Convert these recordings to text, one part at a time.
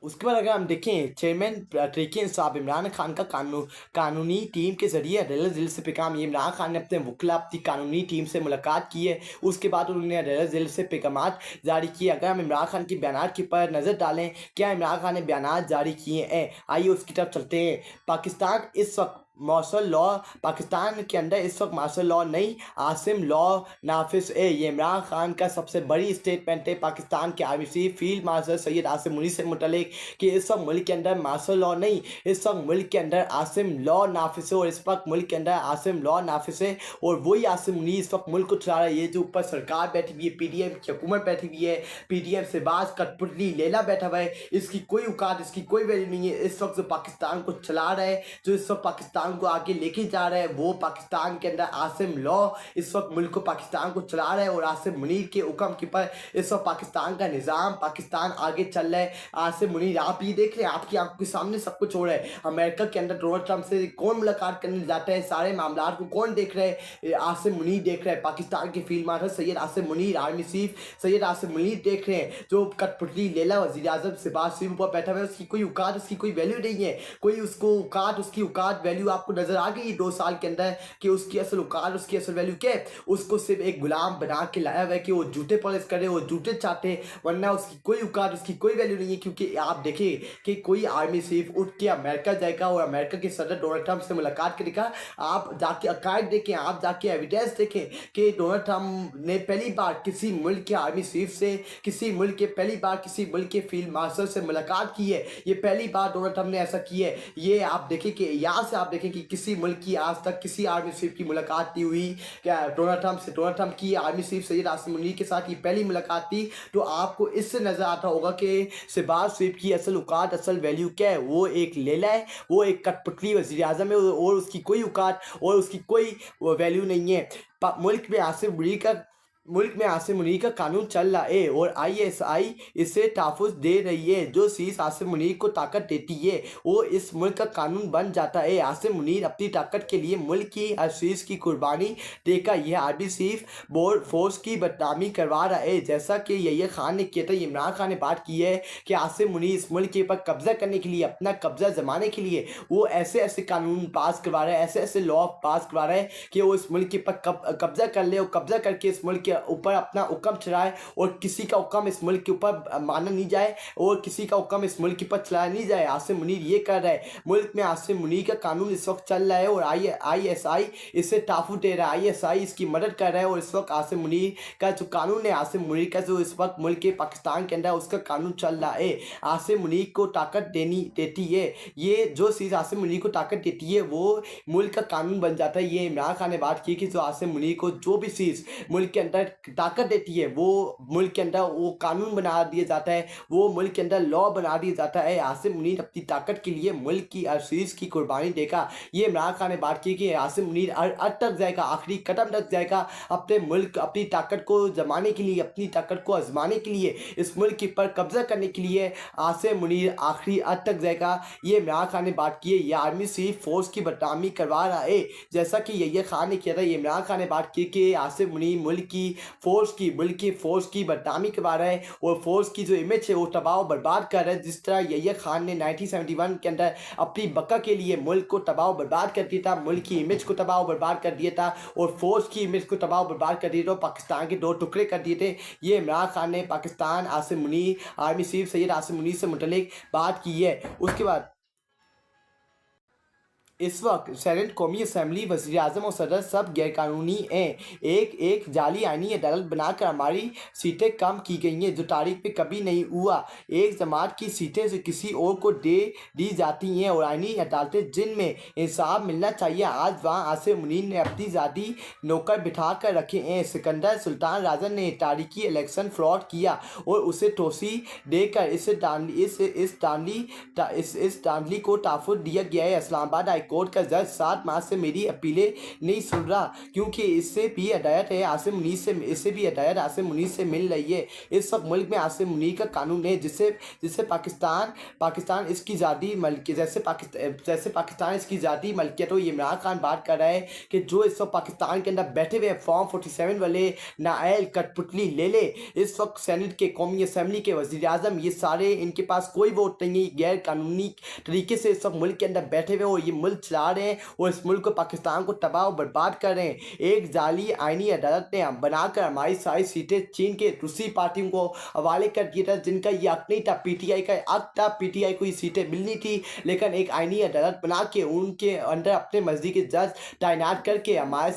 उसके बाद अगर हम देखें चेयरमैन तरीके इंसाफ इमरान खान का कानूनी टीम के जरिए अदालत जेल से पैगाम। ये इमरान खान ने अपने वकला अपनी कानूनी टीम से मुलाकात की है, उसके बाद उन्होंने अदालत जेल से पैगामात जारी किए। अगर हम इमरान खान के बयान की पर नज़र डालें, क्या इमरान खान ने बयान जारी किए हैं, आइए उसकी तरफ चलते हैं। पाकिस्तान इस वक्त मार्शल लॉ, पाकिस्तान के अंदर इस वक्त मार्शल लॉ नहीं, आसिम लॉ नाफिज है। ये इमरान खान का सबसे बड़ी स्टेटमेंट है पाकिस्तान के army chief field marshal Syed Asim Munir से मुतल्लिक कि इस वक्त मुल्क के अंदर मार्शल लॉ नहीं, इस वक्त मुल्क के अंदर आसिम लॉ नाफिज है। और इस वक्त मुल्क के अंदर आसिम लॉ नाफिज है और वही आसिम मुनीर इस वक्त मुल्क को चला रहा है। ये जो ऊपर सरकार बैठी हुई है, PDM की हुकूमत बैठी हुई है, PDM से बाज कठपुतली लेला बैठा हुआ है, इसकी कोई औकात, इसकी कोई वैल्यू नहीं है। इस वक्त जो पाकिस्तान को चला रहा है, जो इस वक्त पाकिस्तान को आगे लेके जा रहा है, वो पाकिस्तान के अंदर आसिम लॉ इस वक्त मुल्क को पाकिस्तान को चला रहा है। और आसिम मुनीर के हुक्म के पर इस वक्त पाकिस्तान का निज़ाम, पाकिस्तान आगे चल रहा है। आसिम मुनीर आप ये देख रहे हैं, आपकी आंखों के सामने सब कुछ हो रहा है। अमेरिका के अंदर डोनाल्ड ट्रंप से कौन मुलाकात करने जाता है, सारे मामला को कौन देख रहा है, आसिम मुनीर देख रहा है। पाकिस्तान के field marshal Syed Asim Munir, army chief Syed Asim Munir देख रहे हैं। जो कठपुतली लेला वज़ीर आज़म शहबाज शरीफ पर बैठा हुआ है, उसकी कोई औकात, उसकी कोई वैल्यू नहीं है। कोई उसको औकात, उसकी औकात वैल्यू आपको नजर आ गई 2 साल के अंदर कि उसकी असल औकात, उसकी असल वैल्यू क्या है। उसको सिर्फ एक गुलाम बना के लाया हुआ है कि वो जूते पॉलिश करे, वो जूते चाटे, वरना उसकी कोई औकात, उसकी कोई वैल्यू नहीं है। क्योंकि आप देखें कि कोई आर्मी चीफ उठ के अमेरिका जाएगा और अमेरिका के सदर डोनाल्ड ट्रंप से मुलाकात करेगा। आप जाके अकायद देखें, आप जाके एविडेंस देखें कि डोनाल्ड ट्रंप ने पहली बार किसी मुल्क के आर्मी चीफ से, किसी मुल्क के पहली बार किसी मुल्क के फील्ड मार्शल से मुलाकात की है। ये पहली बार डोनाल्ड ट्रंप ने ऐसा किया है। ये आप देखें कि यहाँ से आप देखें कि किसी मुल्क की आज तक किसी आर्मी चीफ की मुलाकात नहीं हुई क्या डोनाल्ड ट्रंप से। डोनाल्ड ट्रंप की आर्मी चीफ सैयद आसिम मुनीर के साथ ये पहली मुलाकात थी। तो आपको इससे नजर आता होगा कि शहबाज शरीफ की असल औकात, असल वैल्यू क्या है। वो एक लेला है, वो एक कठपुतली वज़ीर आज़म है और उसकी कोई औकात और उसकी कोई वैल्यू नहीं है। मुल्क में आसिम मुनीर का कानून चल रहा है और ISI इसे तहफ़्फ़ुज़ दे रही है। जो चीज़ आसिम मुनीर को ताकत देती है वो इस मुल्क का कानून बन जाता है। आसिम मुनीर अपनी ताकत के लिए मुल्क की हर चीज़ की कुर्बानी देकर यह आर्मी चीफ बोर्ड फोर्स की बदनामी करवा रहा है। जैसा कि यही खान ने किया था, इमरान खान ने बात की है कि आसिम मुनीर इस मुल्क के ऊपर कब्ज़ा करने के लिए, अपना कब्ज़ा जमाने के लिए वो ऐसे ऐसे कानून पास करवा रहा है, ऐसे ऐसे लॉ पास करवा रहा है कि वो इस मुल्क के ऊपर कब्ज़ा कर ले और कब्ज़ा करके इस मुल्क के ऊपर अपना हुक्म चलाए और किसी का हुक्म इस मुल्क के ऊपर माना नहीं जाए और किसी का हुक्म इस मुल्क के ऊपर चलाया नहीं जाए। आसिम मुनीर ये कर रहा है। मुल्क में आसिम मुनीर का कानून इस वक्त चल रहा है और ISI इससे तहफ़्फ़ुज़ दे रहा है, ISI इसकी मदद कर रहा है। और इस वक्त आसिम मुनीर का जो कानून है, आसिम मुनीर का जो इस वक्त मुल्क के पाकिस्तान के अंदर उसका कानून चल रहा है, आसिम मुनीर को ताकत देती है। ये जो चीज़ आसिम मुनीर को ताकत देती है वो मुल्क का कानून बन जाता है। ये इमरान खान ने बात की कि जो आसिम मुनीर को जो भी चीज़ मुल्क के अंदर ताकत देती है वो मुल्क के अंदर वो कानून बना दिया जाता है, वो मुल्क के अंदर लॉ बना दिया जाता है। आसिम मुनीर अपनी ताकत के लिए मुल्क की हर चीज़ की कुर्बानी देगा। ये इमरान खान ने बात की कि आसिम मुनीर हद तक जाएगा, आखिरी कदम तक जाएगा अपने मुल्क, अपनी ताकत को जमाने के लिए, अपनी ताकत को आजमाने के लिए, इस मुल्क के ऊपर कब्जा करने के लिए आसिम मुनीर आखिरी हद तक जाएगा। ये इमरान खान ने बात की है। ये आर्मी चीफ फोर्स की बदनामी करवा रहा है जैसा कि यही खान ने किया था। ये इमरान खान ने बात की कि आसिम मुनीर मुल्क की फोर्स की बदनामी करवा रहा है और फोर्स की जो इमेज है वो तबाह बर्बाद कर रहा है। जिस तरह यही खान ने 1971 के अंदर अपनी बका के लिए मुल्क को तबाह बर्बाद कर दिया था, मुल्क की इमेज को तबाह बर्बाद कर दिया था और फोर्स की इमेज को तबाह बर्बाद कर दिया था, पाकिस्तान के 2 टुकड़े कर दिए थे। ये इमरान खान ने पाकिस्तान आसिम मुनीर, आर्मी चीफ सैयद आसिम मुनीर से मुतल्लिक बात की है। उसके बाद इस वक्त सेनेट, कौमी असम्बली, वज़ीर आज़म और सदर सब गैरकानूनी हैं। एक जाली आइनी अदालत बनाकर हमारी सीटें कम की गई हैं जो तारीख में कभी नहीं हुआ। एक जमात की सीटें से किसी और को दी जाती हैं और आइनी अदालतें जिनमें इंसाफ मिलना चाहिए, आज वहाँ आसिम मुनीर ने अपनी ज़ाती नौकर बिठा कर रखे हैं। सिकंदर सुल्तान राजन ने तारीखी इलेक्शन फ्रॉड किया और उसे टोसी देकर इस दांधली को तहफ़्फ़ुज़ दिया गया है। इस्लामाबाद कोर्ट का जज 7 मार्च से मेरी अपीलें नहीं सुन रहा, क्योंकि इससे भी हिदायत आसिम मुनीर से मिल रही है। इस वक्त मुल्क में आसिम मुनीर का कानून है जिससे पाकिस्तान इसकी ज़ाती मलकियत जैसे पाकिस्तान इसकी ज़ाती मलकियत हो। इमरान खान बात कर रहा है कि जो इस वक्त पाकिस्तान के अंदर बैठे हुए फॉर्म 47 वाले नाअहल कठपुतली ले इस वक्त सेनेट के कौमी असम्बली के वज़ीर आज़म, ये सारे इनके पास कोई वोट नहीं है, गैर कानूनी तरीके से इस वक्त मुल्क के अंदर बैठे हुए हो, ये मुल्क चला रहे हैं और इस मुल्क को पाकिस्तान को तबाह और बर्बाद कर रहे हैं। एक जाली आईनी अदालत ने बनाकर हमारी सारी सीटें चीन के दूसरी पार्टियों को हवाले कर दिया था, जिनका ये हक नहीं था। पीटीआई का हक था, पीटीआई को ये सीटें मिलनी थी, लेकिन एक आईनी अदालत बना के उनके अंदर अपने मर्जी के जज तैनात करके हमारी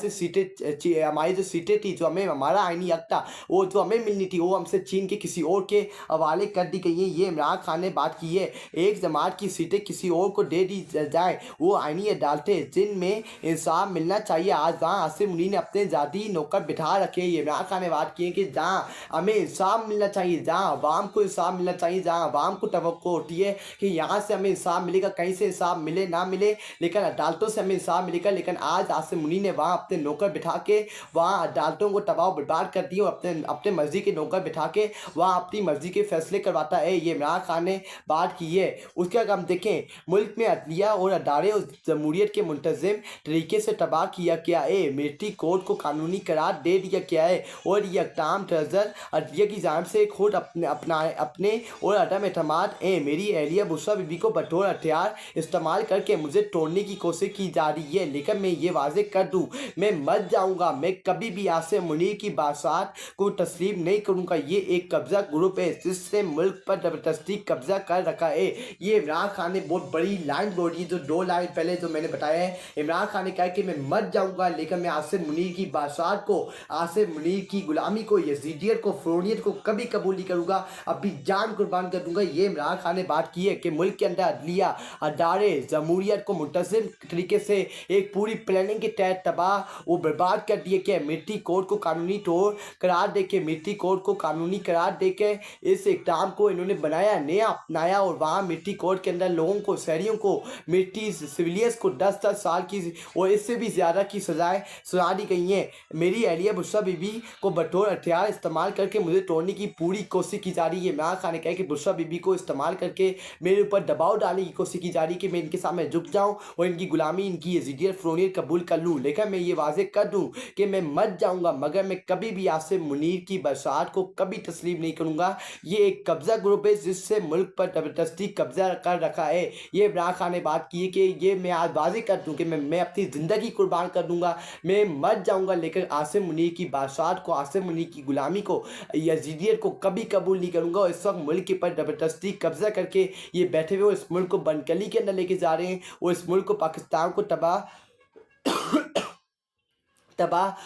जो सीटें थी, जो हमें हमारा आईनी हक था, वो जो हमें मिलनी थी, वो हमसे चीन के किसी और के हवाले कर दी गई है। ये इमरान खान ने बात की है। एक जमात की सीटें किसी और को दे दी जाए, वो आईनी अदालतें जिनमें इंसाफ मिलना चाहिए। आज वहाँ आसिम मुनीर ने अपने ज़ाती नौकर बिठा रखे। ये इमरान खान ने बात की है कि जहाँ हमें इंसाफ मिलना चाहिए, जहाँ अवाम को इंसाफ मिलना चाहिए, जहाँ अवाम को तवक्को होती है कि यहाँ से हमें इंसाफ मिलेगा, कहीं से इंसाफ मिले ना मिले, लेकिन अदालतों से हमें इंसाफ मिलेगा। लेकिन आज आसिम मुनीर ने वहाँ अपने नौकर बिठा के वहाँ अदालतों को तबाह बर्बाद कर दिया और अपने मर्जी के नौकर बिठा के वहाँ अपनी मर्जी के फैसले करवाता है। ये इमरान खान ने बात की है। उसके अगर हम देखें, मुल्क में अदलिया और अदारे और जमहूरियत के मुंतज़िम तरीके से तबाह किया गया है। मिलिट्री कोर्ट को कानूनी करार दे दिया गया है और ये इक़दाम दरअसल अदलिया की जानिब से खुद अपने और अदम एतमाद है। मेरी एहलिया बुशरा बीबी को बतौर हथियार इस्तेमाल करके मुझे तोड़ने की कोशिश की जा रही है, लेकिन मैं ये वाज़ेह कर दूँ, मैं मर जाऊँगा, मैं कभी भी आसिम मुनीर की बासात को तस्लीम नहीं करूँगा। ये एक कब्ज़ा ग्रुप है जिससे मुल्क पर ज़बरदस्ती कब्ज़ा कर रखा है। ये इमरान खान ने बहुत बड़ी लाइन बोली, जो 2 लाइन पहले जो मैंने बताया है। इमरान खान ने कहा कि मैं मर जाऊँगा, लेकिन मैं आसिम मुनीर की बासात को, आसिम मुनीर की गुलामी को, यजीदियत को, फ़िरौनियत को कभी कबूल नहीं करूँगा, अभी जान कुर्बान कर दूँगा। ये इमरान खान ने बात की है कि मुल्क के अंदर अदलिया, अदारे, जमहूरियत को मुंतज़िम तरीके से एक पूरी प्लानिंग के तहत तबाह वो बर्बाद कर दिए कि मिलिट्री कोर्ट को कानूनी तौर करार दे के मिलिट्री कोर्ट को कानूनी करार दे के इस इक़दाम को इन्होंने बनाया, नया अपनाया और वहाँ मिलिट्री कोर्ट के अंदर लोगों को, शहरियों को, मिलिट्री सिविलियंस को 10-10 साल की और इससे भी ज़्यादा की सज़ाएँ सुना दी गई हैं। मेरी एहलिया बुशरा बीबी को बतौर हथियार इस्तेमाल करके मुझे तोड़ने की पूरी कोशिश की जा रही है। इमरान खान ने कहा कि बुशरा बीबी को इस्तेमाल करके मेरे ऊपर दबाव डालने की कोशिश की जा रही है कि मैं इनके सामने झुक जाऊँ और इनकी गुलामी, इनकी यजीदियत, फ़िरौनियत कबूल कर लूँ, लेकिन मैं ये वाज़ेह कर दूँ कि मैं मर जाऊँगा, मगर मैं कभी भी आसिम मुनीर की बसात को कभी तस्लीम नहीं करूँगा। ये एक कब्ज़ा ग्रुप है जिससे मुल्क पर ज़बरदस्ती कब्ज़ा कर रखा है। ये इमरान खान ने बात की है कि ये मैं आज वाज़ेह कर दूँ कि मैं अपनी ज़िंदगी कुर्बान कर दूँगा, मैं मर जाऊँगा, लेकिन आसिम मुनीर की बासात को, आसिम मुनीर की गुलामी को, यजीदियत को कभी कबूल नहीं करूँगा। और इस वक्त मुल्क के पर ज़बरदस्ती कब्ज़ा करके ये बैठे हुए इस मुल्क को बनकली के अंदर लेके जा रहे हैं और इस मुल्क को, पाकिस्तान को तबाह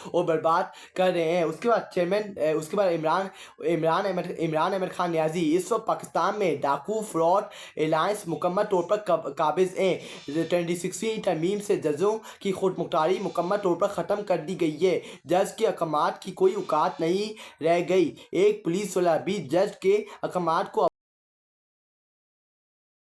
और बर्बाद कर रहे हैं। उसके बाद इमरान अहमद खान नियाज़ी इस वक्त पाकिस्तान में डाकू फ्रॉड अलायंस मुकम्मल तौर पर काबिज़ हैं। 2016 तरमीम से जजों की खुद मुख्तारी मुकम्मल तौर पर ख़त्म कर दी गई है। जज के अहकामात की कोई औकात नहीं रह गई। एक पुलिस वाला भी जज के अहकामात को